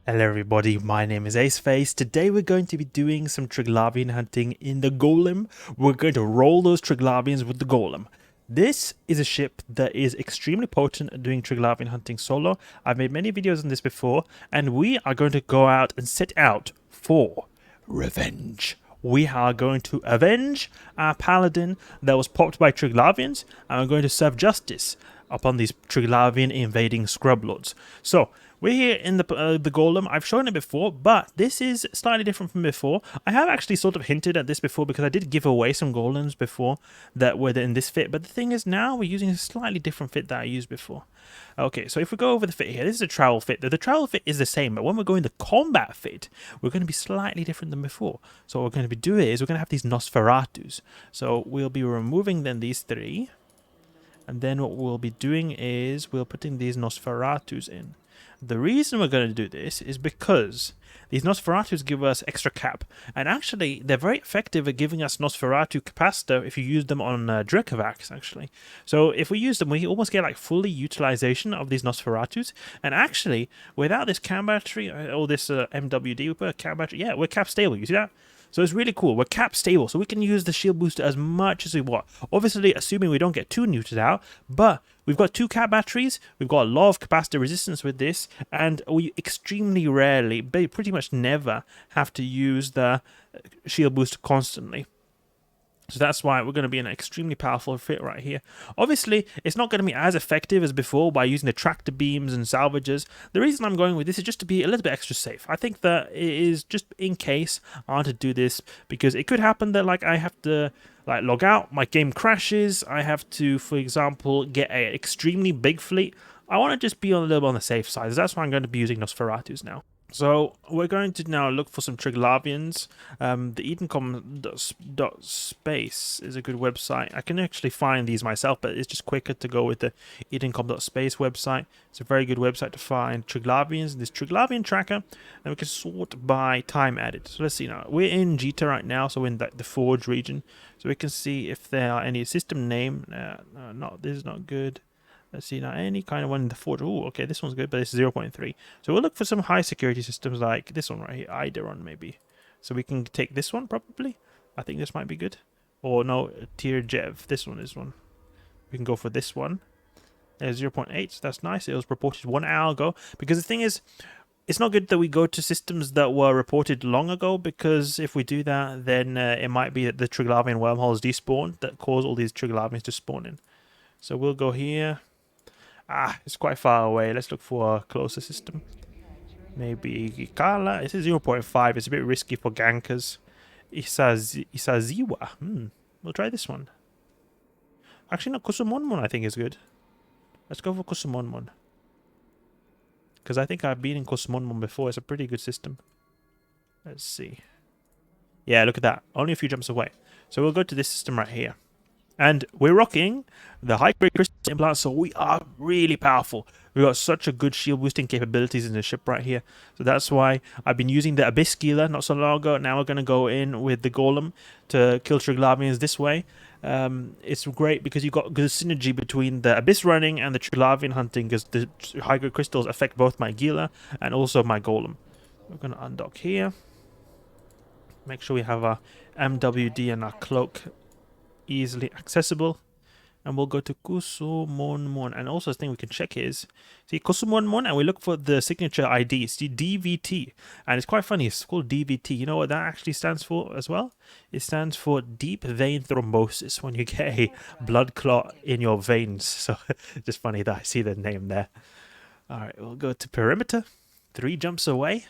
Hello everybody, my name is Aceface. Today we're going to be doing some Triglavian hunting in the Golem. We're going to roll those Triglavians with the Golem. This is a ship that is extremely potent at doing Triglavian hunting solo. I've made many videos on this before, and we are going to go out and set out for revenge. We are going to avenge our Paladin that was popped by Triglavians, and we're going to serve justice upon these Triglavian invading scrub lords. So we're here in the Golem. I've shown it before, but this is slightly different from before. I have actually sort of hinted at this before because I did give away some Golems before that were in this fit. But the thing is, now we're using a slightly different fit that I used before. Okay, so if we go over the fit here, this is a travel fit. The travel fit is the same, but when we're going the combat fit, we're going to be slightly different than before. So what we're going to be doing is we're going to have these Nosferatus. So we'll be removing then these three. And then what we'll be doing is we're putting these Nosferatus in. The reason we're going to do this is because these Nosferatus give us extra cap. And actually, they're very effective at giving us Nosferatu Capacitor if you use them on Drekavax, actually. So if we use them, we almost get like fully utilization of these Nosferatus. And actually, without this cam battery, or this MWD, we put a cam battery, yeah, we're cap stable, you see that? So it's really cool. We're cap stable, so we can use the shield booster as much as we want. Obviously, assuming we don't get too neutered out, but we've got 2 cap batteries, we've got a lot of capacitor resistance with this, and we extremely rarely, pretty much never, have to use the shield booster constantly. So that's why we're going to be an extremely powerful fit right here. Obviously, it's not going to be as effective as before by using the tractor beams and salvages. The reason I'm going with this is just to be a little bit extra safe. I think that it is just in case I want to do this, because it could happen that like I have to log out, my game crashes, I have to, for example, get an extremely big fleet. I want to just be a little bit on the safe side. So that's why I'm going to be using Nosferatus now. So we're going to now look for some Triglavians. The edencom.space is a good website. I can actually find these myself, but it's just quicker to go with the edencom.space website. It's a very good website to find Triglavians, this Triglavian tracker, and we can sort by time added. So let's see now. We're in Jita right now, so we're in the Forge region. So we can see if there are any system name. No, this is not good. Let's see now, any kind of one in the Forge. Oh, okay, this one's good, but it's 0.3. So we'll look for some high security systems like this one right here, Eideron maybe. So we can take this one probably. I think this might be good. Or no, Tier Jev. This one is one. We can go for this one. There's 0.8, so that's nice. It was reported 1 hour ago. Because the thing is, it's not good that we go to systems that were reported long ago, because if we do that, then it might be that the Triglavian wormholes despawn that cause all these Triglavians to spawn in. So we'll go here. It's quite far away. Let's look for a closer system. Maybe Kala. This is 0.5. It's a bit risky for gankers. Isaziwa. We'll try this one. Actually, no, Kusumonmon I think is good. Let's go for Kusumonmon. Because I think I've been in Kusumonmon before. It's a pretty good system. Let's see. Yeah, look at that. Only a few jumps away. So we'll go to this system right here. And we're rocking the high-grade crystal implant, so we are really powerful. We've got such a good shield boosting capabilities in the ship right here. So that's why I've been using the Abyss Skeeler not so long ago. Now we're going to go in with the Golem to kill Triglavians this way. It's great because you've got good synergy between the Abyss running and the Triglavian hunting, because the high-grade crystals affect both my Gila and also my Golem. We're going to undock here. Make sure we have our MWD and our cloak easily accessible, and we'll go to Kusumonmon. And also the thing we can check is, see Kusumonmon, and we look for the signature ID. It's the DVT, and it's quite funny, it's called DVT. You know what that actually stands for as well? It stands for deep vein thrombosis, when you get a blood clot in your veins. So just funny that I see the name there. Alright, we'll go to perimeter, 3 jumps away,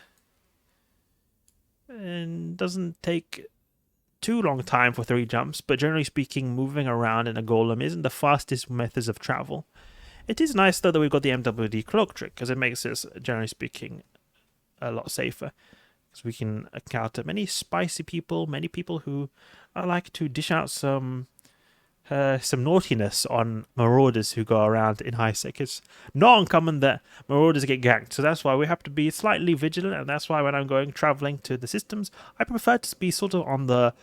and doesn't take too long time for 3 jumps, but generally speaking, moving around in a Golem isn't the fastest methods of travel. It is nice though that we've got the MWD cloak trick, because it makes us, generally speaking, a lot safer. Because we can encounter many spicy people, many people who like to dish out some naughtiness on marauders who go around in high sec. It's not uncommon that marauders get ganked, so that's why we have to be slightly vigilant, and that's why when I'm going traveling to the systems, I prefer to be sort of on the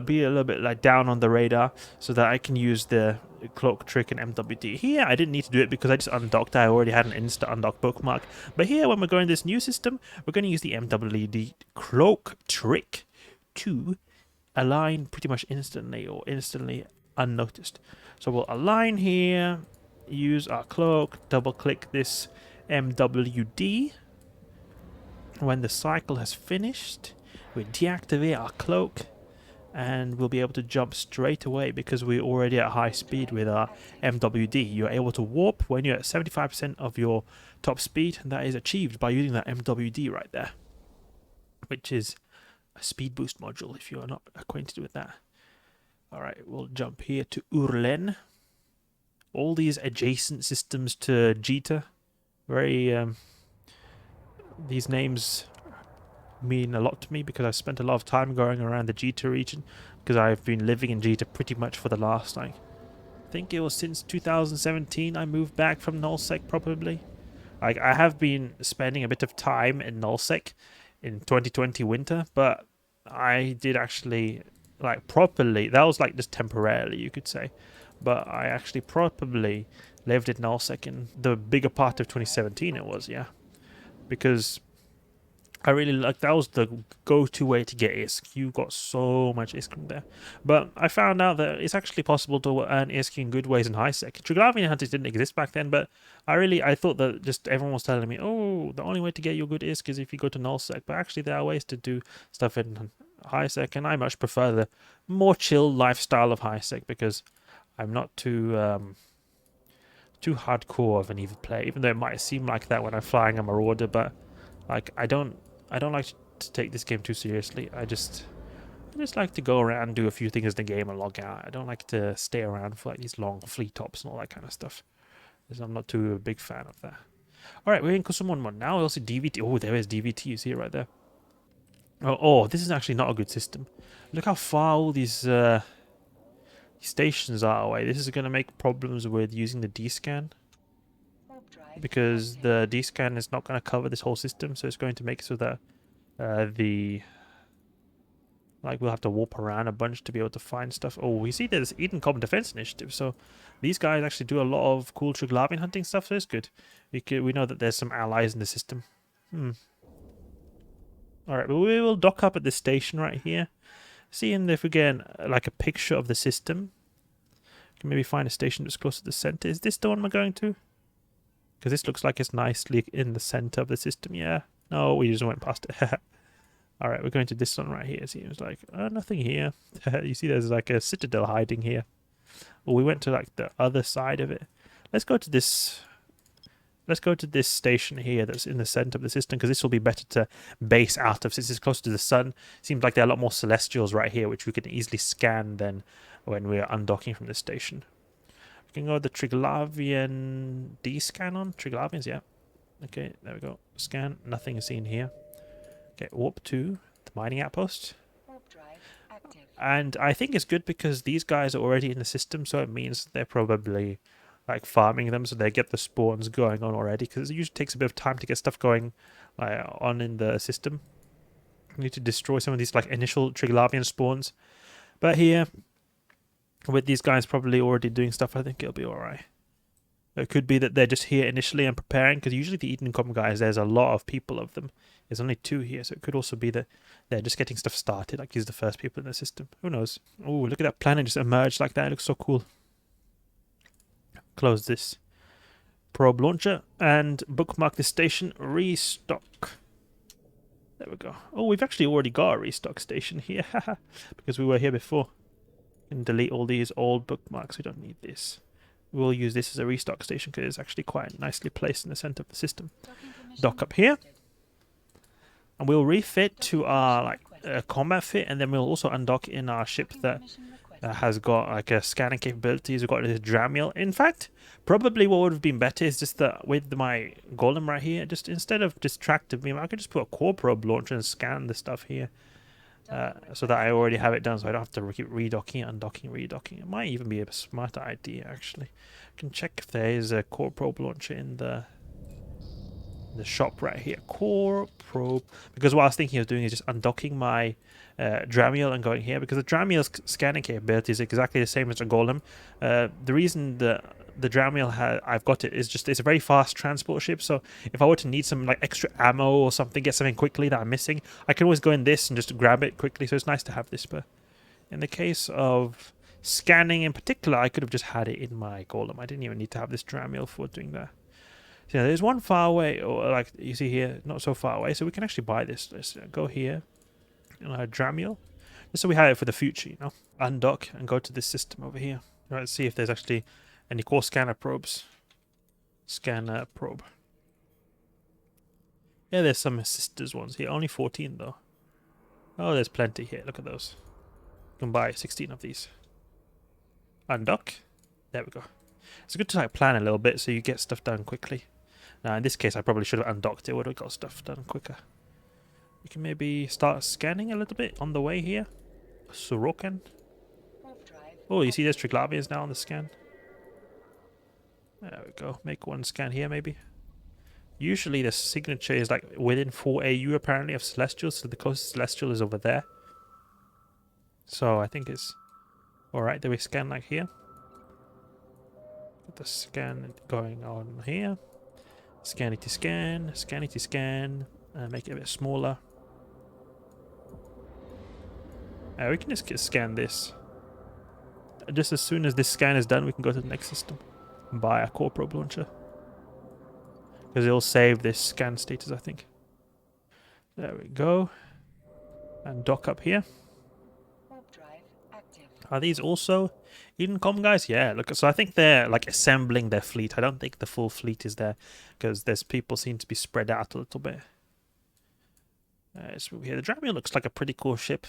be a little bit like down on the radar so that I can use the cloak trick and MWD. Here I didn't need to do it because I just undocked. I already had an insta undock bookmark. But here when we're going to this new system, we're going to use the MWD cloak trick to align pretty much instantly or instantly unnoticed. So we'll align here, use our cloak, double click this MWD. When the cycle has finished, we deactivate our cloak and we'll be able to jump straight away because we're already at high speed with our MWD. You're able to warp when you're at 75% of your top speed, and that is achieved by using that MWD right there, which is a speed boost module if you're not acquainted with that. Alright, we'll jump here to Urlen. All these adjacent systems to Jita, very these names mean a lot to me because I've spent a lot of time going around the Jita region because I've been living in Jita pretty much for the last, I think it was since 2017 I moved back from Nullsec probably. Like, I have been spending a bit of time in Nullsec in 2020 winter, but I did actually, like, properly, that was like just temporarily you could say, but I actually properly lived in Nullsec in the bigger part of 2017 it was, yeah. Because I really like, that was the go-to way to get ISK. You got so much ISK from there. But I found out that it's actually possible to earn ISK in good ways in high sec. Triglavian hunters didn't exist back then, but I thought that just everyone was telling me, oh, the only way to get your good ISK is if you go to null sec. But actually there are ways to do stuff in high sec, and I much prefer the more chill lifestyle of high sec because I'm not too hardcore of an EVA player, even though it might seem like that when I'm flying a Marauder, but like I don't like to take this game too seriously. I just like to go around and do a few things in the game and log out. I don't like to stay around for like these long fleet tops and all that kind of stuff, because I'm not too a big fan of that. Alright, we're in Custom 1 now. We also DVT. Oh, there is DVT. You see it right there. Oh, this is actually not a good system. Look how far all these stations are away. This is going to make problems with using the D-scan, because the D-scan is not going to cover this whole system, so it's going to make it so that we'll have to warp around a bunch to be able to find stuff. Oh, we see there's Eden Common Defense Initiative, so these guys actually do a lot of cool Triglavian hunting stuff, so it's good. We know that there's some allies in the system. Alright, but we will dock up at this station right here. Seeing if we get like a picture of the system. Can maybe find a station that's close to the center. Is this the one we're going to? Because this looks like it's nicely in the center of the system. Yeah. No, we just went past it. Alright, we're going to this one right here. See, it was like, nothing here. You see there's like a citadel hiding here. Well, we went to like the other side of it. Let's go to this station here that's in the center of the system, because this will be better to base out of since it's closer to the sun. Seems like there are a lot more celestials right here, which we can easily scan than when we're undocking from this station. We can go the Triglavian D-scan on. Triglavians, yeah. Okay, there we go. Scan, nothing is seen here. Okay, warp to the mining outpost. And I think it's good because these guys are already in the system, so it means they're probably like farming them so they get the spawns going on already, because it usually takes a bit of time to get stuff going on in the system. You need to destroy some of these like initial Triglavian spawns, but here with these guys probably already doing stuff, I think it'll be alright. It could be that they're just here initially and preparing, because usually the Eden Common guys, there's a lot of people of them. There's only 2 here, so it could also be that they're just getting stuff started, like these are the first people in the system. Who knows? Oh, look at that planet just emerged like that. It looks so cool. Close this probe launcher and bookmark this station. Restock. There we go. Oh, we've actually already got a restock station here because we were here before. And delete all these old bookmarks. We don't need this. We'll use this as a restock station because it's actually quite nicely placed in the center of the system. Dock up here, and we'll refit to our combat fit, and then we'll also undock in our ship that has got like a scanning capabilities. We've got this Dramiel. In fact, probably what would have been better is just that with my Golem right here, just instead of distractive beam, I could just put a Corpum launcher and scan the stuff here, so that I already have it done, so I don't have to keep redocking, undocking, redocking. It might even be a smarter idea actually. I can check if there is a Corpum launcher in the The shop right here, core probe, because what I was thinking of doing is just undocking my Dramiel and going here, because the Dramiel's scanning capability is exactly the same as a Golem. The reason the Dramiel I've got it is just it's a very fast transport ship, so if I were to need some like extra ammo or something, get something quickly that I'm missing, I can always go in this and just grab it quickly, so it's nice to have this. But in the case of scanning in particular, I could have just had it in my Golem. I didn't even need to have this Dramiel for doing that. So yeah, there's one far away, or like you see here, not so far away, so we can actually buy this. Let's go here, Dramiel, just so we have it for the future, you know. Undock and go to this system over here. All right, see if there's actually any core scanner probes. Scanner probe. Yeah, there's some sisters ones here. Only 14 though. Oh, there's plenty here. Look at those. You can buy 16 of these. Undock. There we go. It's good to like plan a little bit so you get stuff done quickly. Now in this case I probably should have undocked it, would have got stuff done quicker. We can maybe start scanning a little bit on the way here. Sorokan. Oh, you see there's Triglavians now on the scan. There we go. Make one scan here maybe. Usually the signature is like within 4 AU apparently of Celestials, so the closest Celestial is over there. So I think it's alright that we scan like here. Get the scan going on here. Scan it to scan, scan it to scan, make it a bit smaller. We can just scan this. Just as soon as this scan is done, we can go to the next system and buy a Torpedo Launcher. Because it'll save this scan status, I think. There we go. And dock up here. Are these also Edencom guys? Yeah, look, so I think they're like assembling their fleet. I don't think the full fleet is there because there's people seem to be spread out a little bit. So here, the Dramiel looks like a pretty cool ship.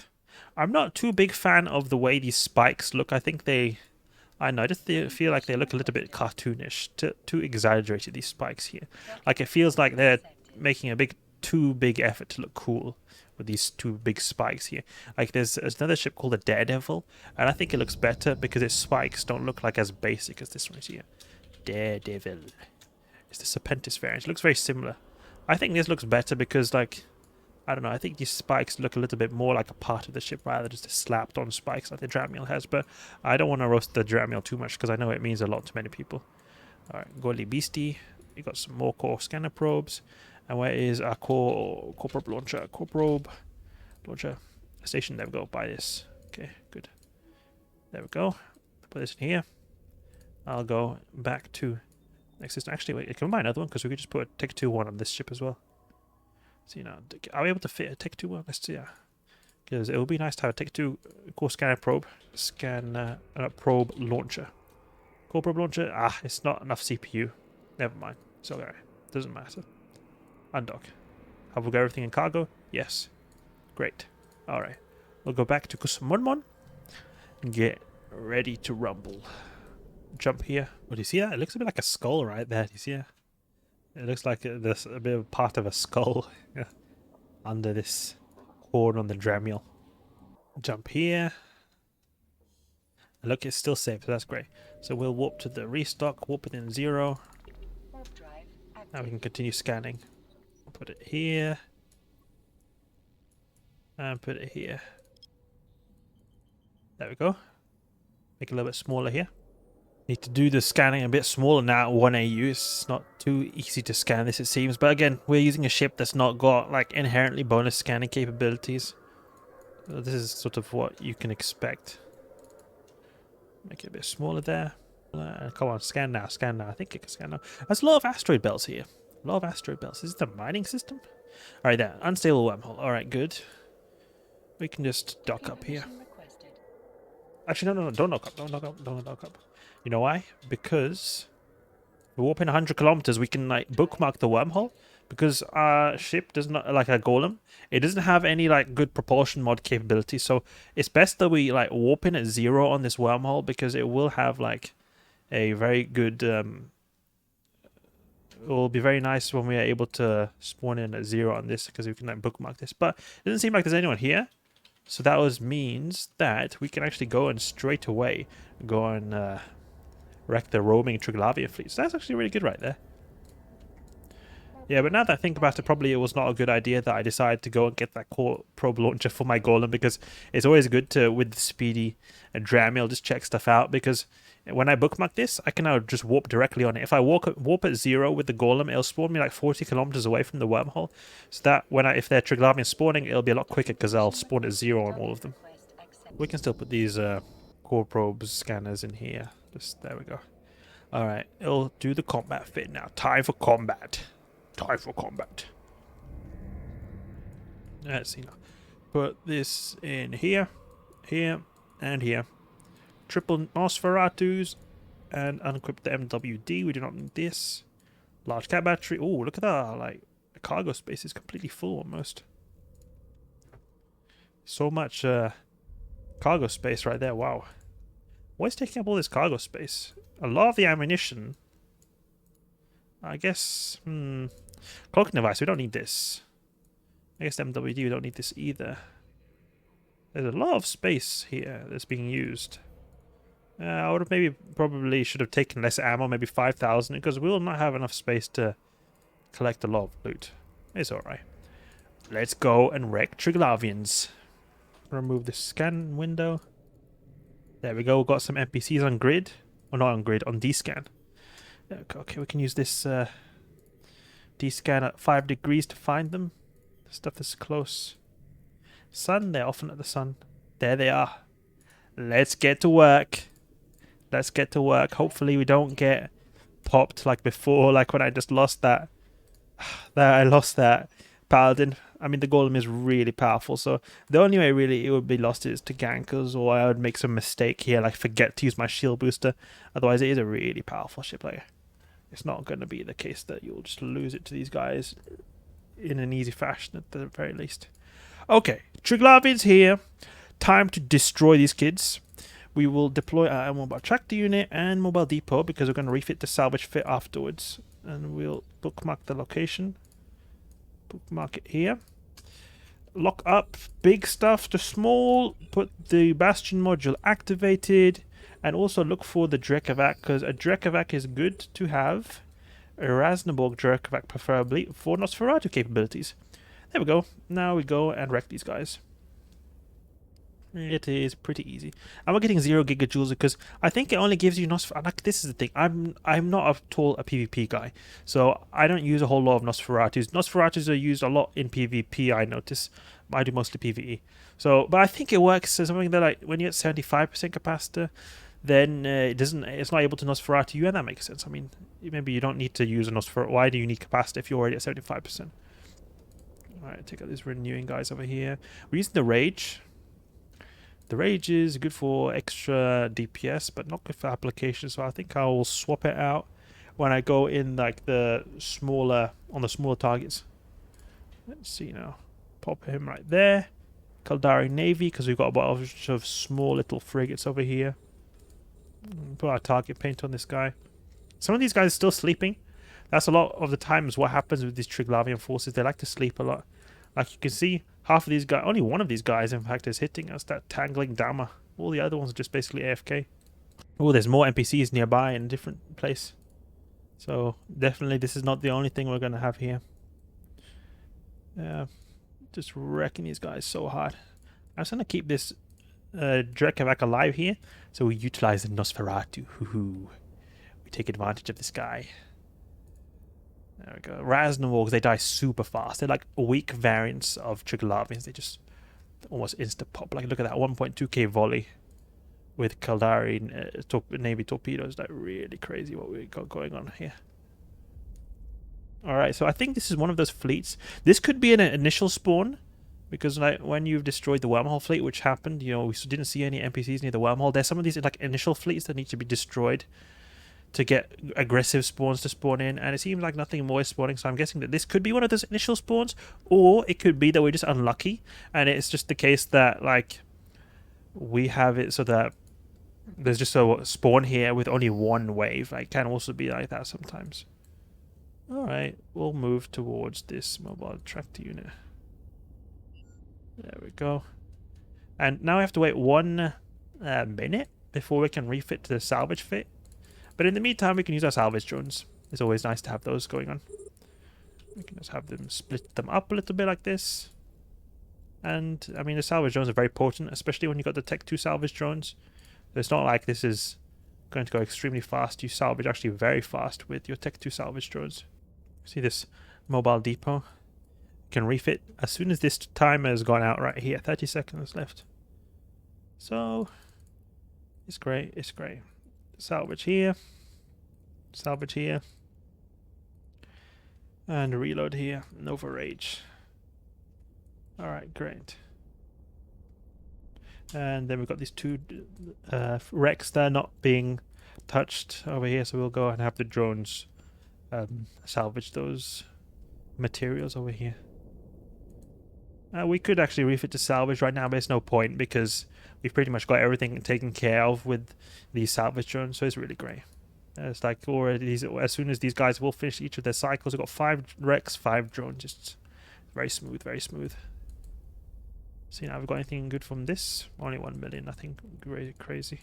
I'm not too big fan of the way these spikes look. I think I know, I just feel like they look a little bit cartoonish, too exaggerated, these spikes here. Like it feels like they're making a too big effort to look cool with these two big spikes here. Like there's another ship called the Daredevil, and I think it looks better because its spikes don't look like as basic as this one is here. Daredevil. It's the Serpentis variant. It looks very similar. I think this looks better because, like, I don't know, I think these spikes look a little bit more like a part of the ship rather than just slapped on spikes like the Dramiel has, but I don't want to roast the Dramiel too much because I know it means a lot to many people. Alright, Golem Beastie. We got some more core scanner probes. And where is our Corpum launcher? Corpum launcher station. There we go. Buy this. Okay, good. There we go. Put this in here. I'll go back to next system. Actually, wait, can we buy another one? Because we could just put a Tech 2 one on this ship as well. So, you know, are we able to fit a Tech 2 one? Let's see. Yeah. Because it would be nice to have a Tech 2 core scanner probe. Probe launcher. Corpum launcher. Ah, it's not enough CPU. Never mind. It's okay. Doesn't matter. Undock. Have we got everything in cargo? Yes. Great. Alright. We'll go back to Kusumonmon and get ready to rumble. Jump here. Oh, do you see that? It looks a bit like a skull right there. Do you see it? It looks like there's a bit of part of a skull under this horn on the Dramiel. Jump here. And look, it's still safe, so that's great. So we'll warp to the restock, warp within 0. Now we can continue scanning. Put it here. And put it here. There we go. Make it a little bit smaller here. Need to do the scanning a bit smaller now at 1 AU. It's not too easy to scan this, it seems. But again, we're using a ship that's not got like inherently bonus scanning capabilities. So this is sort of what you can expect. Make it a bit smaller there. Come on, scan now, scan now. I think it can scan now. There's a lot of asteroid belts here. A lot of asteroid belts. Is it a mining system? Alright, there. Unstable wormhole. Alright, good. We can just dock up here. Actually, no. Don't dock up. Don't dock up. You know why? Because we're warping 100 kilometers. We can, like, bookmark the wormhole. Because our ship does not, like a Golem, it doesn't have any, like, good propulsion mod capability. So it's best that we, like, warp in at 0 on this wormhole. Because it will have, like, a very good... it will be very nice when we are able to spawn in at 0 on this, because we can like bookmark this. But it doesn't seem like there's anyone here, so that means that we can actually go and straight away go and wreck the roaming Triglavian fleet. So that's actually really good right there. Yeah, but now that I think about it, probably it was not a good idea that I decided to go and get that Torpedo Launcher for my Golem, because it's always good to, with the speedy and Drammy, I'll just check stuff out, because when I bookmark this, I can now just warp directly on it. If I warp at 0 with the Golem, it'll spawn me like 40 kilometers away from the wormhole, so that if they're Triglavian spawning, it'll be a lot quicker because I'll spawn at 0 on all of them. We can still put these core probes scanners in here. There we go. Alright, it'll do the combat fit now. Time for combat. Time for combat. Let's see now. Put this in here, here, and here. Triple Nosferatus, and unequip the MWD. We do not need this. Large cat battery. Oh, look at that! Like, the cargo space is completely full almost. So much cargo space right there. Wow. Why is taking up all this cargo space? A lot of the ammunition. I guess. Cloaking device. We don't need this. I guess MWD. We don't need this either. There's a lot of space here that's being used. I would have probably should have taken less ammo, maybe 5,000, because we will not have enough space to collect a lot of loot. It's alright. Let's go and wreck Triglavians. Remove the scan window. There we go. We've got some NPCs on grid. Or not on grid, on D-scan. Okay, we can use this D-scan at 5 degrees to find them. The stuff that's close. Sun, they're often at the sun. There they are. Let's get to work. Let's get to work. Hopefully we don't get popped like before, like when I just lost that. I lost that Paladin. I mean, the Golem is really powerful, so the only way really it would be lost is to gankers, or I would make some mistake here, like forget to use my shield booster. Otherwise, it is a really powerful ship. Like, it's not going to be the case that you'll just lose it to these guys in an easy fashion at the very least. Okay, Triglavian's here. Time to destroy these kids. We will deploy our mobile tractor unit and mobile depot, because we're going to refit the salvage fit afterwards. And we'll bookmark the location. Bookmark it here. Lock up big stuff to small. Put the Bastion Module activated. And also look for the Drekavac, because a Drekavac is good to have. A Rasnaborg Drekavac preferably for Nosferatu capabilities. There we go. Now we go and wreck these guys. It is pretty easy. And we're getting 0 gigajoules because I think it only gives you Nosferatu. Like, this is the thing. I'm not at all a PvP guy, so I don't use a whole lot of Nosferatus. Nosferatus are used a lot in PvP, I notice. I do mostly PvE. So, but I think it works as something that, like, when you get 75% capacitor, then it's not able to Nosferatu you, and that makes sense. I mean, maybe you don't need to use a Nosferatu. Why do you need capacitor if you're already at 75%? Alright, take out these renewing guys over here. We're using the Rage. The Rage is good for extra DPS, but not good for application, so I think I will swap it out when I go in like the smaller targets. Let's see now. Pop him right there. Caldari Navy, because we've got a bunch of small little frigates over here. Put our target paint on this guy. Some of these guys are still sleeping. That's a lot of the times what happens with these Triglavian forces. They like to sleep a lot. Like you can see, half of these guys, only one of these guys, in fact, is hitting us. That Tangling Dama. All the other ones are just basically AFK. Oh, there's more NPCs nearby in a different place. So definitely, this is not the only thing we're going to have here. Just wrecking these guys so hard. I'm just going to keep this Drekavac alive here, so we utilize the Nosferatu. We take advantage of this guy. There we go. Rasnaborgs, they die super fast. They're like weak variants of Triglavians. They just almost insta-pop. Like, look at that 1.2k volley with Caldari Navy torpedoes. Like, really crazy what we got going on here. Alright, so I think this is one of those fleets. This could be an initial spawn, because like when you've destroyed the wormhole fleet, which happened, you know, we didn't see any NPCs near the wormhole. There's some of these like initial fleets that need to be destroyed to get aggressive spawns to spawn in, and it seems like nothing more is spawning, so I'm guessing that this could be one of those initial spawns, or it could be that we're just unlucky, and it's just the case that, like, we have it so that there's just a spawn here with only one wave. Like, it can also be like that sometimes. Alright, we'll move towards this mobile tractor unit. There we go. And now we have to wait 1 minute before we can refit to the salvage fit. But in the meantime, we can use our salvage drones. It's always nice to have those going on. We can just have them split them up a little bit like this. And, I mean, the salvage drones are very potent, especially when you got the Tech 2 salvage drones. So it's not like this is going to go extremely fast. You salvage actually very fast with your Tech 2 salvage drones. See this mobile depot? You can refit as soon as this timer has gone out right here. 30 seconds left. So, it's great, it's great. Salvage here. Salvage here. And reload here. Nova Rage. Alright, great. And then we've got these two wrecks that are not being touched over here, so we'll go and have the drones salvage those materials over here. We could actually refit to salvage right now, but there's no point because we've pretty much got everything taken care of with these salvage drones, so it's really great. It's like already, as soon as these guys will finish each of their cycles, we've got 5 wrecks, 5 drones, just very smooth, very smooth. See, now we've got anything good from this? Only 1 million, nothing really crazy.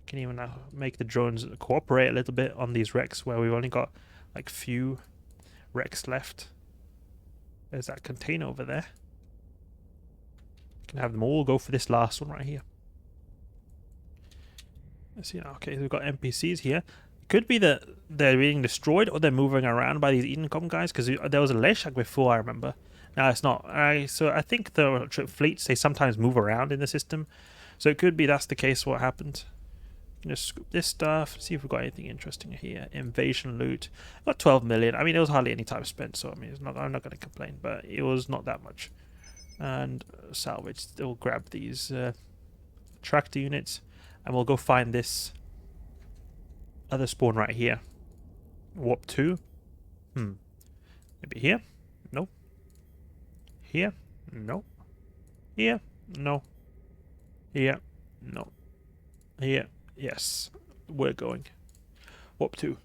Can even now make the drones cooperate a little bit on these wrecks where we've only got like few wrecks left. There's that container over there. Can have them all go for this last one right here. Let's see now. Okay, so we've got NPCs here. It could be that they're being destroyed or they're moving around by these Edencom guys, because there was a Leshak before, I remember. No, it's not. So I think the fleets, they sometimes move around in the system. So it could be that's the case what happened. Just scoop this stuff, see if we've got anything interesting here. Invasion loot. Got 12 million. I mean, it was hardly any time spent, so I mean, I'm not going to complain, but it was not that much. And salvage. We'll grab these tractor units, and we'll go find this other spawn right here. Warp 2. Maybe here? No. Here? No. Here? No. Here? No. Here? Yes. We're going. Warp 2.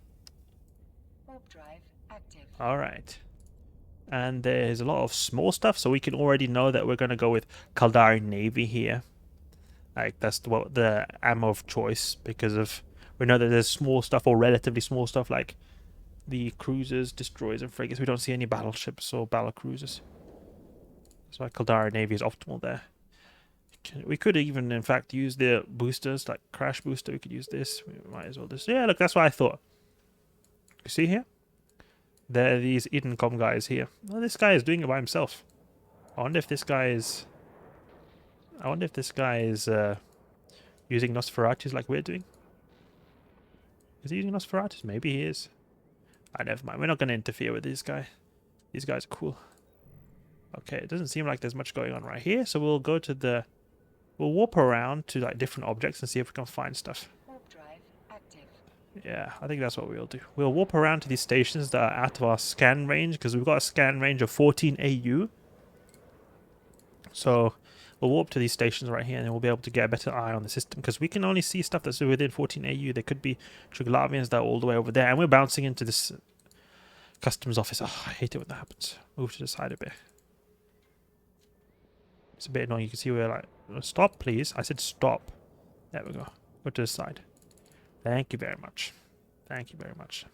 Warp drive active. Alright. And there's a lot of small stuff, so we can already know that we're going to go with Caldari Navy here. Like, that's the ammo of choice, because of we know that there's small stuff, or relatively small stuff, like the cruisers, destroyers, and frigates. We don't see any battleships or battle cruisers. So Caldari Navy is optimal there. We could even, in fact, use the boosters, like Crash Booster. We could use this. We might as well just... Yeah, look, that's what I thought. You see here? There are these Edencom guys here. Well, this guy is doing it by himself. I wonder if this guy is... using Nosferatus like we're doing. Is he using Nosferatus? Maybe he is. Never mind. We're not going to interfere with this guy. These guys are cool. Okay, it doesn't seem like there's much going on right here, so we'll go to the... We'll warp around to like different objects and see if we can find stuff. Warp drive active. Yeah, I think that's what we'll do. We'll warp around to these stations that are out of our scan range, because we've got a scan range of 14 AU. So we'll warp to these stations right here, and then we'll be able to get a better eye on the system, because we can only see stuff that's within 14 AU. There could be Triglavians that are all the way over there, and we're bouncing into this customs office. Oh, I hate it when that happens. Move to the side a bit. It's a bit annoying. You can see we're like, stop, please. I said stop. There we go. Go to the side. Thank you very much. Thank you very much.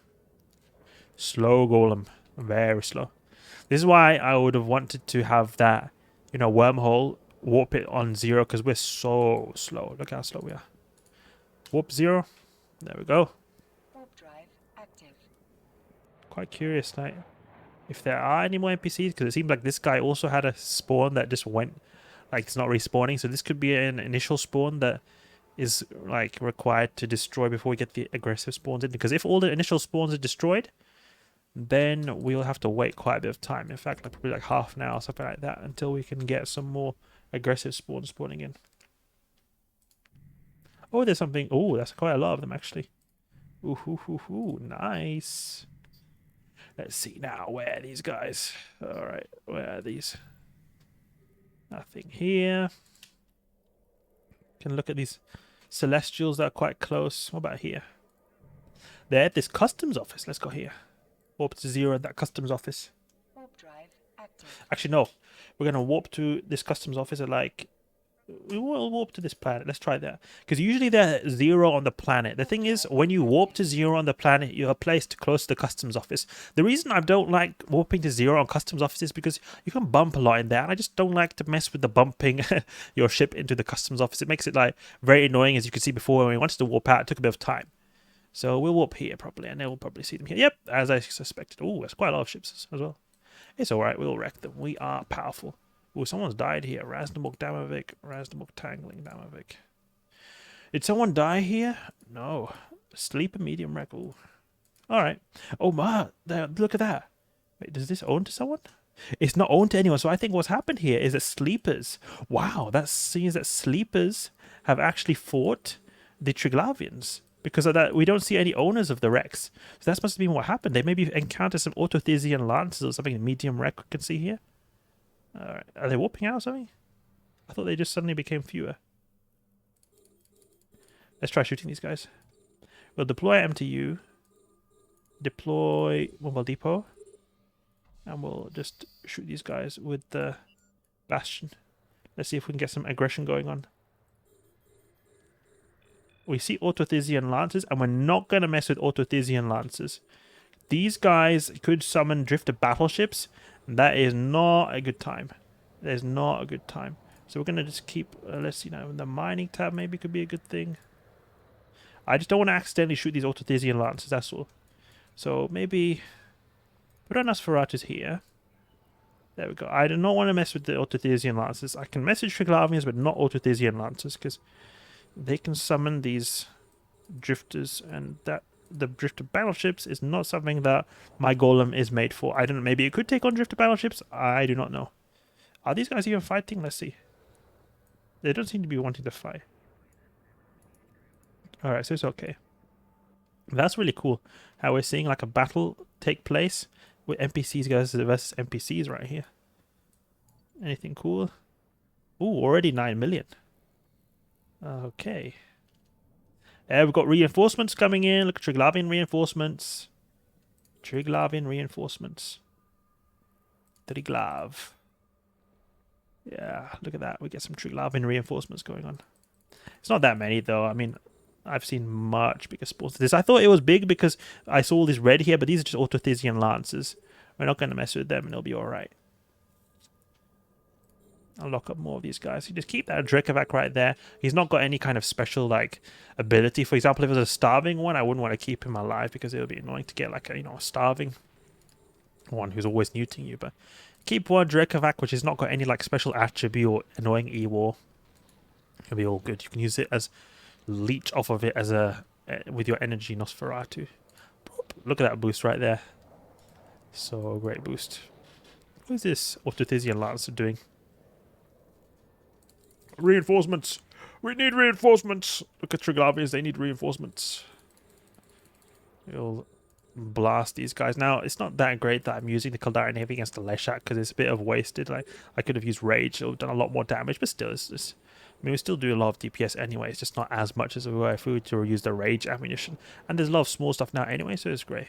Slow Golem. Very slow. This is why I would have wanted to have that, you know, wormhole warp it on 0, because we're so slow. Look how slow we are. Warp 0. There we go. Warp drive active. Quite curious, like, if there are any more NPCs, because it seems like this guy also had a spawn that just went, like, it's not respawning. So this could be an initial spawn that is like required to destroy before we get the aggressive spawns in, because if all the initial spawns are destroyed, then we'll have to wait quite a bit of time. In fact, like probably like half an hour or something like that, until we can get some more aggressive spawns spawning in. Oh, there's something. Oh, that's quite a lot of them actually. Ooh, nice. Let's see now, where are these guys? Alright, where are these? Nothing here. Can look at these celestials that are quite close. What about here? They're at this customs office. Let's go here. Warp to 0 at that customs office. Warp drive active. Actually, no. We're going to warp to this customs office at like We will warp to this planet. Let's try that. Because usually they're 0 on the planet. The thing is, when you warp to 0 on the planet, you are placed close to the customs office. The reason I don't like warping to 0 on customs office is because you can bump a lot in there. And I just don't like to mess with the bumping your ship into the customs office. It makes it like very annoying, as you can see before. When we wanted to warp out, it took a bit of time. So we'll warp here probably, and then we'll probably see them here. Yep, as I suspected. Oh, there's quite a lot of ships as well. It's alright, we'll wreck them. We are powerful. Oh, someone's died here. Raznamuk Damavik, Raznamuk Tangling Damavik. Did someone die here? No. Sleeper medium wreck. Ooh. Alright. Oh, my. Look at that. Wait, does this own to someone? It's not owned to anyone. So I think what's happened here is that sleepers. Wow, that seems that sleepers have actually fought the Triglavians. Because of that, we don't see any owners of the wrecks. So that must have been what happened. They maybe encountered some Autothesian lances or something in medium wreck we can see here. Alright, are they warping out or something? I thought they just suddenly became fewer. Let's try shooting these guys. We'll deploy MTU. Deploy Mobile Depot. And we'll just shoot these guys with the Bastion. Let's see if we can get some aggression going on. We see Autothesian Lancers, and we're not going to mess with Autothesian Lancers. These guys could summon drifter battleships, and that is not a good time. That is not a good time. So we're going to just keep, let's see now, the mining tab maybe could be a good thing. I just don't want to accidentally shoot these Autothesian Lancers, that's all. So maybe put our Nosferatus here. There we go. I do not want to mess with the Autothesian Lancers. I can message Triglavians, but not Autothesian Lancers, because they can summon these drifters, and that the drifter battleships is not something that my golem is made for. I don't know. Maybe it could take on drifter battleships. I do not know. Are these guys even fighting? Let's see. They don't seem to be wanting to fight. Alright, so it's okay. That's really cool. How we're seeing like a battle take place with NPCs versus NPCs right here. Anything cool? Ooh, already 9 million. Okay. We've got reinforcements coming in. Look at Triglavian reinforcements. Triglavian reinforcements. Triglav. Yeah, look at that. We get some Triglavian reinforcements going on. It's not that many though. I mean, I've seen much bigger spawns than this. I thought it was big because I saw all this red here, but these are just Autothesian Lancers. We're not going to mess with them and it'll be alright. I'll lock up more of these guys. You just keep that Drekavac right there. He's not got any kind of special like ability. For example, if it was a starving one, I wouldn't want to keep him alive because it would be annoying to get like a, a starving one who's always neuting you. But keep one Drekavac which has not got any like special attribute or annoying E-War. It'll be all good. You can use it as leech off of it as a with your energy Nosferatu. Look at that boost right there. So great boost. What is this Autothesian Lancer doing? Reinforcements! We need reinforcements! Look at Triglavians, they need reinforcements. We'll blast these guys. Now, it's not that great that I'm using the Caldari Navy against the Leshak because it's a bit of wasted. Like, I could have used Rage, it would have done a lot more damage, but still, it's I mean, we still do a lot of DPS anyway, it's just not as much as we were if we were to use the Rage ammunition. And there's a lot of small stuff now anyway, so it's great.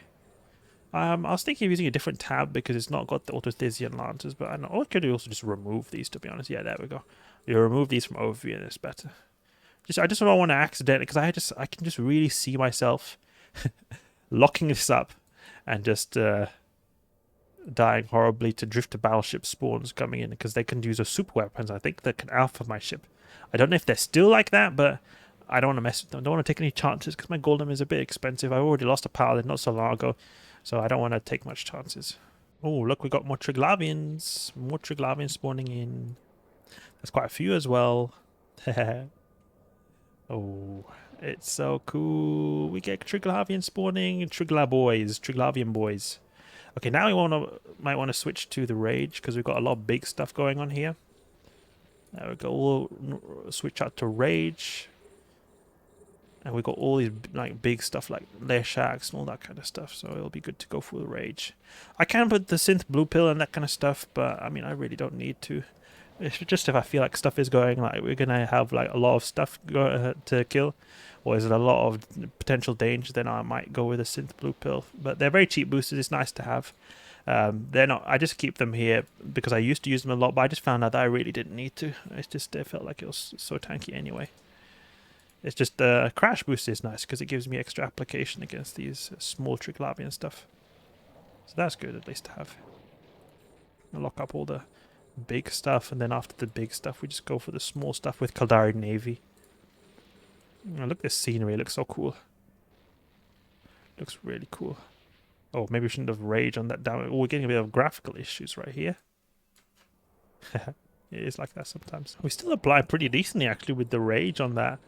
I was thinking of using a different tab because it's not got the Autothesian Lancers, but I know I could also just remove these, to be honest. Yeah, there we go. You remove these from overview and it's better. I just don't want to accidentally, because I can just really see myself locking this up and just dying horribly to drifter battleship spawns coming in because they can use those super weapons. I think that can alpha my ship. I don't know if they're still like that, but I don't want to mess with them. I don't want to take any chances because my Golem is a bit expensive. I've already lost a Paladin not so long ago, so I don't want to take much chances. Oh, look, we got more Triglavians. More Triglavians spawning in. There's quite a few as well. Oh, it's so cool. We get Triglavian spawning. Triglavian boys. Okay, now we might want to switch to the Rage because we've got a lot of big stuff going on here. There we go. We'll switch out to Rage. And we got all these like big stuff like Leshaks and all that kind of stuff. So it'll be good to go for the Rage. I can put the Synth Blue Pill and that kind of stuff, but I mean, I really don't need to. It's just if I feel like stuff is going, like we're going to have like a lot of stuff to kill, or is it a lot of potential danger, then I might go with a Synth Blue Pill. But they're very cheap boosters, it's nice to have. They're not. I just keep them here because I used to use them a lot, but I just found out that I really didn't need to. It's just it felt like it was so tanky anyway. It's just the crash boost is nice because it gives me extra application against these small Triglavian stuff. So that's good at least to have. I'll lock up all the big stuff, and then after the big stuff, we just go for the small stuff with Caldari Navy. Oh, look at this scenery, it looks so cool. Looks really cool. Oh, maybe we shouldn't have rage on that down. Oh, we're getting a bit of graphical issues right here. It is like that sometimes. We still apply pretty decently actually with the rage on that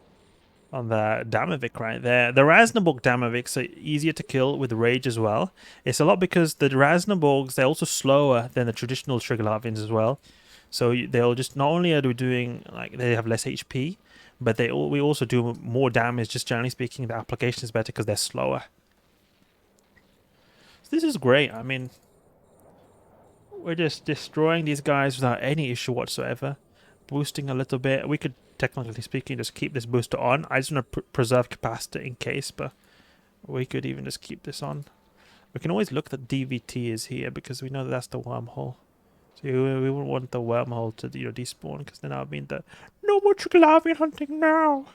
Damavic right there. The Rasnaborg Damavics are easier to kill with rage as well. It's a lot because the Rasnaborgs, they're also slower than the traditional Triglavians as well. So they'll just, not only are we doing, like, they have less HP, but we also do more damage. Just generally speaking, the application is better because they're slower. This is great. I mean, we're just destroying these guys without any issue whatsoever. Boosting a little bit. We could, technically speaking, just keep this booster on. I just want to preserve Capacitor in case, but we could even just keep this on. We can always look that DVT is here because we know that that's the wormhole. So we wouldn't want the wormhole to despawn because then that would mean that no more Triglavian hunting now.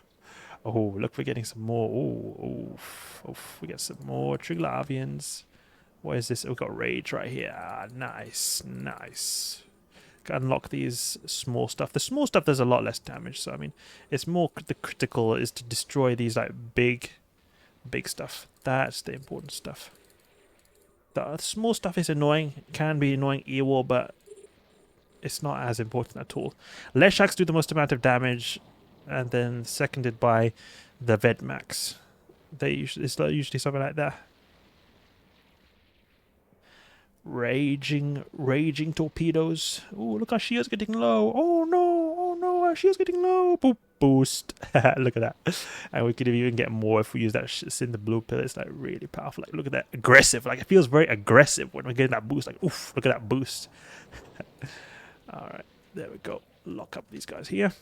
Oh, look, we're getting some more. Oh, we get some more Triglavians. What is this? We've got rage right here. Ah, nice. Can unlock these small stuff. The small stuff does a lot less damage, so I mean, it's more the critical is to destroy these like big stuff. That's the important stuff. The small stuff is annoying, can be annoying earwar, but it's not as important at all. Leshaks do the most amount of damage, and then seconded by the Vedmax. It's usually something like that. Raging torpedoes. Oh, look, our shield's getting low. Oh no, our shield's getting low. Boop, boost. Look at that. And we could even get more if we use that Cinder Blue pill. It's like really powerful. Like, look at that. Aggressive. Like, it feels very aggressive when we're getting that boost. Like, oof, look at that boost. Alright, there we go. Lock up these guys here.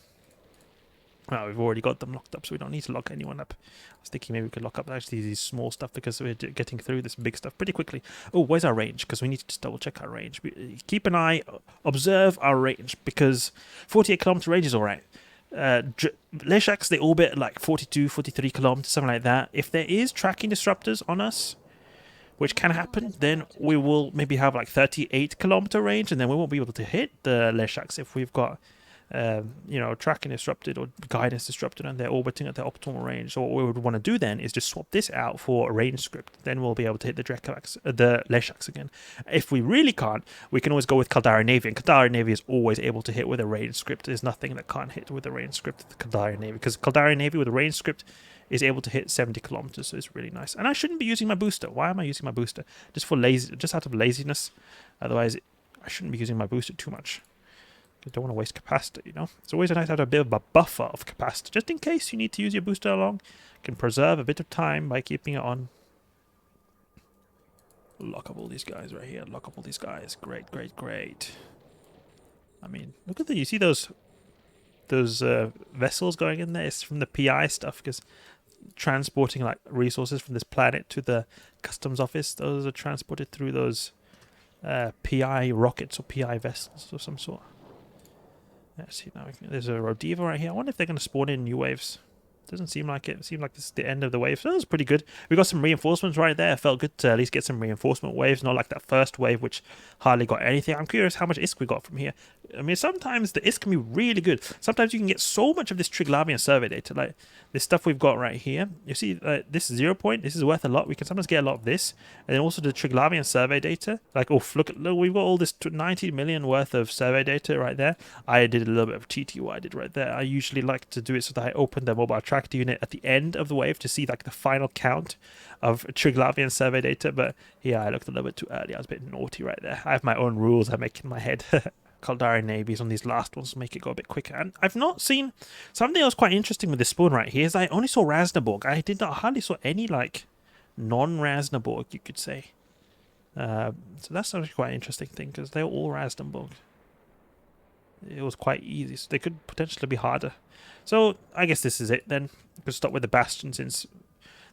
Well, we've already got them locked up, so we don't need to lock anyone up. I was thinking maybe we could lock up actually these small stuff because we're getting through this big stuff pretty quickly. Oh, where's our range? Because we need to just double check our range. Keep an eye, observe our range, because 48 kilometer range is alright. Leshaks, they orbit at like 42, 43 kilometers, something like that. If there is tracking disruptors on us, which can happen, then we will maybe have like 38 kilometer range, and then we won't be able to hit the Leshaks if we've got tracking disrupted or guidance disrupted and they're orbiting at their optimal range. So what we would want to do then is just swap this out for a range script. Then we'll be able to hit the Leshaks again. If we really can't, we can always go with Caldari Navy, and Caldari Navy is always able to hit with a range script. There's nothing that can't hit with a range script with Caldari Navy, because Caldari Navy with a range script is able to hit 70 kilometers, so it's really nice. And I shouldn't be using my booster. Why am I using my booster? Just out of laziness. Otherwise, I shouldn't be using my booster too much. You don't want to waste Capacitor, It's always nice to have a bit of a buffer of Capacitor, just in case you need to use your booster along. You can preserve a bit of time by keeping it on. Lock up all these guys right here. Lock up all these guys. Great. I mean, look at you see those vessels going in there? It's from the PI stuff, because transporting like resources from this planet to the customs office, those are transported through those PI rockets or PI vessels of some sort. Let's see now. There's a Rodiva right here. I wonder if they're going to spawn in new waves. Doesn't seem like it. It seems like this is the end of the wave. So that was pretty good. We got some reinforcements right there. It felt good to at least get some reinforcement waves, not like that first wave, which hardly got anything. I'm curious how much ISK we got from here. I mean, sometimes the ISK can be really good. Sometimes you can get so much of this Triglavian survey data, like this stuff we've got right here. You see, this 0 point, this is worth a lot. We can sometimes get a lot of this. And then also the Triglavian survey data. Like, oh, look, we've got all this 90 million worth of survey data right there. I did a little bit of cheaty what I did right there. I usually like to do it so that I open the mobile tracked unit at the end of the wave to see like the final count of Triglavian survey data. But yeah, I looked a little bit too early. I was a bit naughty right there. I have my own rules I make in my head. Caldari Navies on these last ones make it go a bit quicker. And I've not seen something else quite interesting with this spawn right here is I only saw Rasnaborg. I hardly saw any like non-Rasnaborg, you could say. So that's actually quite an interesting thing, because they're all Rasnaborg. It was quite easy, so they could potentially be harder. So I guess this is it then. We could stop with the Bastion, since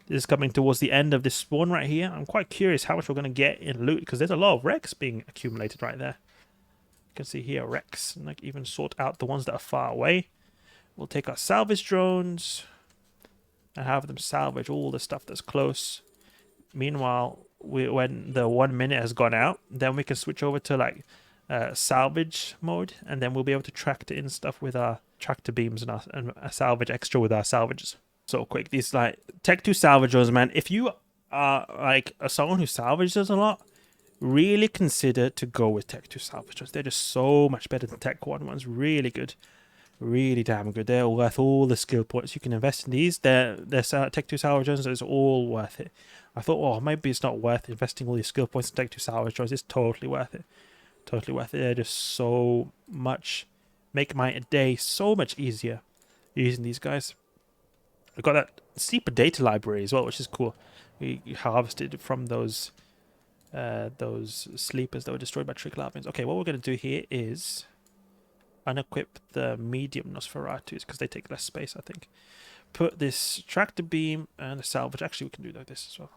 This is coming towards the end of this spawn right here. I'm quite curious how much we're going to get in loot, because there's a lot of wrecks being accumulated right there. You can see here wrecks, and like even sort out the ones that are far away. We'll take our salvage drones and have them salvage all the stuff that's close. Meanwhile, when the 1 minute has gone out, then we can switch over to like salvage mode, and then we'll be able to tractor in stuff with our tractor beams and a salvage extra with our salvages. So quick, these like Tech 2 salvagers, man. If you are like someone who salvages a lot, really consider to go with Tech 2 salvagers. They're just so much better than Tech 1 ones. Really good. Really damn good. They're worth all the skill points. You can invest in these. They're Tech 2 salvagers. It's all worth it. I thought, oh, maybe it's not worth investing all these skill points in Tech 2 salvagers. It's totally worth it. Totally worth it. They're just so much, make my day so much easier using these guys. We've got that steeper data library as well, which is cool. We harvested from those sleepers that were destroyed by Triglavians. Okay, what we're going to do here is unequip the medium Nosferatus because they take less space, I think. Put this tractor beam and a salvage. Actually, we can do like this as well.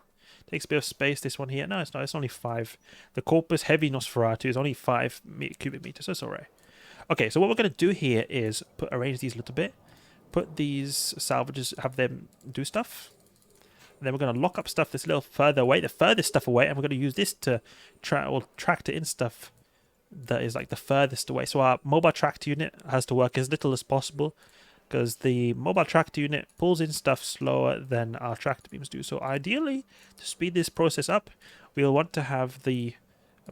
Takes a bit of space, this one here. No, it's not. It's only 5. The Corpus heavy Nosferatu is only 5 cubic meters, so it's alright. Okay, so what we're going to do here is arrange these a little bit. Put these salvages, have them do stuff. And then we're going to lock up stuff that's a little further away, the furthest stuff away, and we're going to use this to tractor in stuff that is like the furthest away. So our mobile tractor unit has to work as little as possible, because the mobile tractor unit pulls in stuff slower than our tractor beams do. So ideally, to speed this process up, we'll want to have the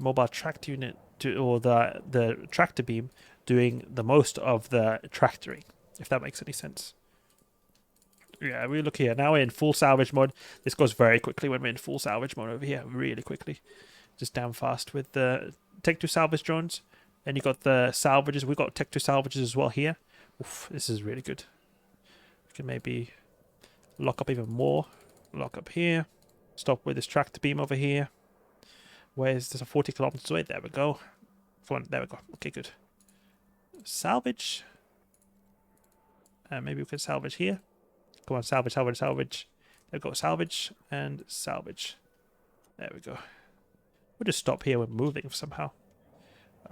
mobile tractor unit or the tractor beam doing the most of the tractoring, if that makes any sense. Yeah, we look here. Now we're in full salvage mode. This goes very quickly when we're in full salvage mode over here. Really quickly. Just down fast with the Tech 2 salvage drones. Then you got the salvages. We've got Tech 2 salvages as well here. Oof, this is really good. We can maybe lock up even more. Lock up here. Stop with this tractor beam over here. Where's this? 40 kilometers away. There we go. There we go. Okay, good. Salvage. Maybe we can salvage here. Come on, salvage, salvage, salvage. There we go, salvage and salvage. There we go. We'll just stop here when moving somehow.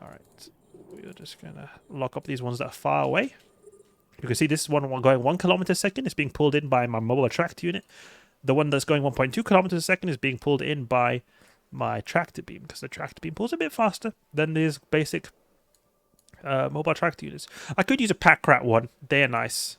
Alright. We're just going to lock up these ones that are far away. You can see this one going 1 kilometer a second is being pulled in by my mobile tractor unit. The one that's going 1.2 kilometers a second is being pulled in by my tractor beam, because the tractor beam pulls a bit faster than these basic mobile tractor units. I could use a pack rat one. They're nice.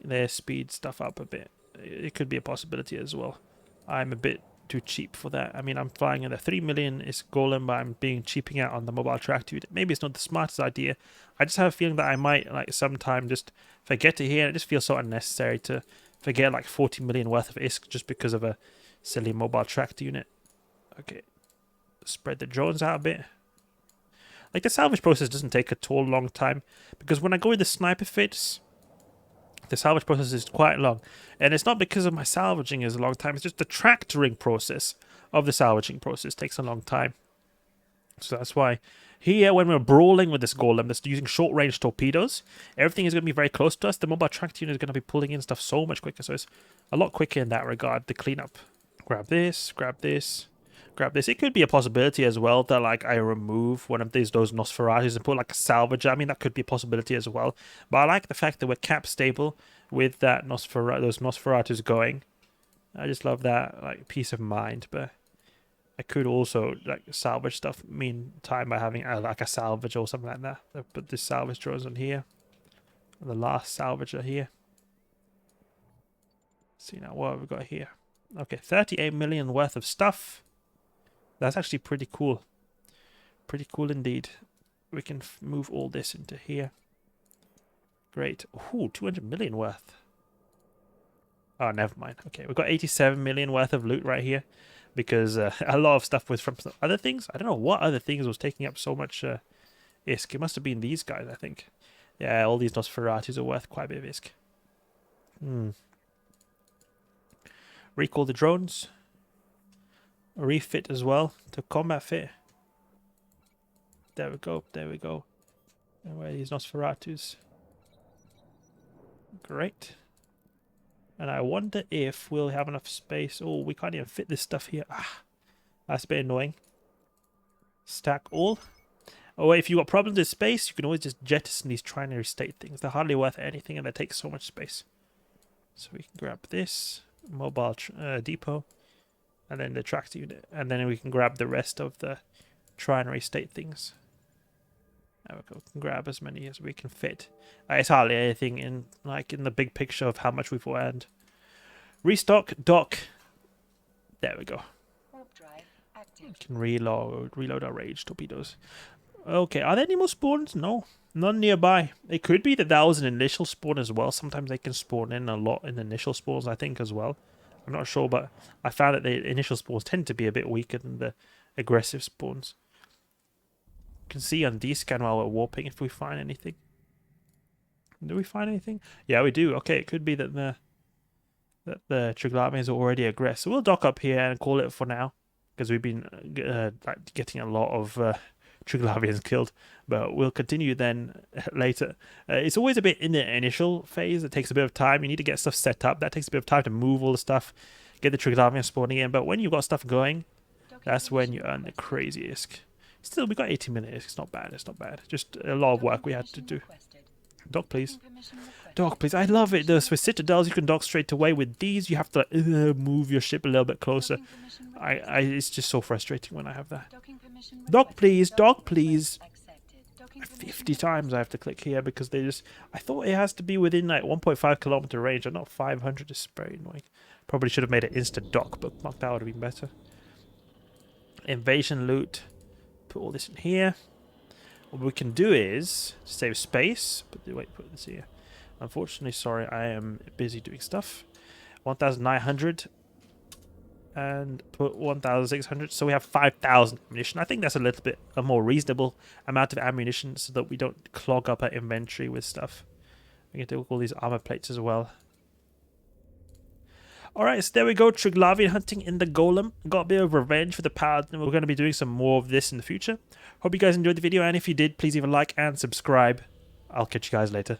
They speed stuff up a bit. It could be a possibility as well. I'm a bit too cheap for that. I mean, I'm flying in the 3 million is Golem, but I'm being cheaping out on the mobile tractor unit. Maybe it's not the smartest idea. I just have a feeling that I might like sometime just forget it here. It just feels so unnecessary to forget like 40 million worth of ISK just because of a silly mobile tractor unit. Okay, spread the drones out a bit. Like the salvage process doesn't take at all long time, because when I go with the sniper fits, the salvage process is quite long. And it's not because of my salvaging is a long time, it's just the tractoring process of the salvaging process takes a long time. So that's why here, when we're brawling with this golem that's using short-range torpedoes, everything is going to be very close to us. The mobile tractor unit is going to be pulling in stuff so much quicker, so it's a lot quicker in that regard, the cleanup. Grab this, grab this, grab this. It could be a possibility as well that like I remove one of those Nosferatus and put like a salvage. I mean, that could be a possibility as well. But I like the fact that we're cap stable with that those Nosferatus going. I just love that like peace of mind. But I could also like salvage stuff meantime by having like a salvage or something like that. I'll put this salvage drones on here. The last salvager here. See now what have we got here? Okay, 38 million worth of stuff. That's actually pretty cool. Pretty cool indeed. We can move all this into here. Great. Ooh, 200 million worth. Oh, never mind. Okay, we've got 87 million worth of loot right here. Because a lot of stuff was from other things. I don't know what other things was taking up so much ISK. It must have been these guys, I think. Yeah, all these Nosferatus are worth quite a bit of ISK. Recall the drones. Refit as well to combat fit. There we go, there we go. And where are these Nosferatus? Great. And I wonder if we'll have enough space. Oh, we can't even fit this stuff here. Ah, that's a bit annoying. Stack all. Oh, if you've got problems with space, you can always just jettison these trinary state things. They're hardly worth anything and they take so much space. So we can grab this mobile depot and then the tractor unit. And then we can grab the rest of the trinary state things. There we go. We can grab as many as we can fit. It's hardly anything in the big picture of how much we've earned. Restock, dock. There we go. Warp drive active. We can reload our rage torpedoes. Okay, are there any more spawns? No, none nearby. It could be that was an initial spawn as well. Sometimes they can spawn in a lot in the initial spawns, I think, as well. I'm not sure, but I found that the initial spawns tend to be a bit weaker than the aggressive spawns. You can see on D-scan while we're warping if we find anything. Do we find anything? Yeah, we do. Okay, it could be that the Triglavians are already aggressive. So we'll dock up here and call it for now, because we've been getting a lot of Triglavians killed, but we'll continue then later. It's always a bit in the initial phase. It takes a bit of time. You need to get stuff set up. That takes a bit of time to move all the stuff, get the Triglavians spawning in. But when you've got stuff going, that's when you earn the craziest. Still, we got 18 minutes. It's not bad. It's not bad. Just a lot of work we had to do. Dock, please. Dock, please. I love it. With Citadels, you can dock straight away. With these, you have to move your ship a little bit closer. It's just so frustrating when I have that. Dock, please. Dock, please. 50 times I have to click here because they just... I thought it has to be within like 1.5 kilometer range and not 500. It's very annoying. Probably should have made it instant dock bookmark. That would have been better. Invasion loot. Put all this in here. What we can do is save space. Put this here. Unfortunately, sorry, I am busy doing stuff. 1,900 and put 1,600. So we have 5,000 ammunition. I think that's a little bit a more reasonable amount of ammunition so that we don't clog up our inventory with stuff. We can do all these armor plates as well. Alright, so there we go. Triglavian hunting in the Golem. Got a bit of revenge for the Paladin. We're going to be doing some more of this in the future. Hope you guys enjoyed the video, and if you did, please leave a like and subscribe. I'll catch you guys later.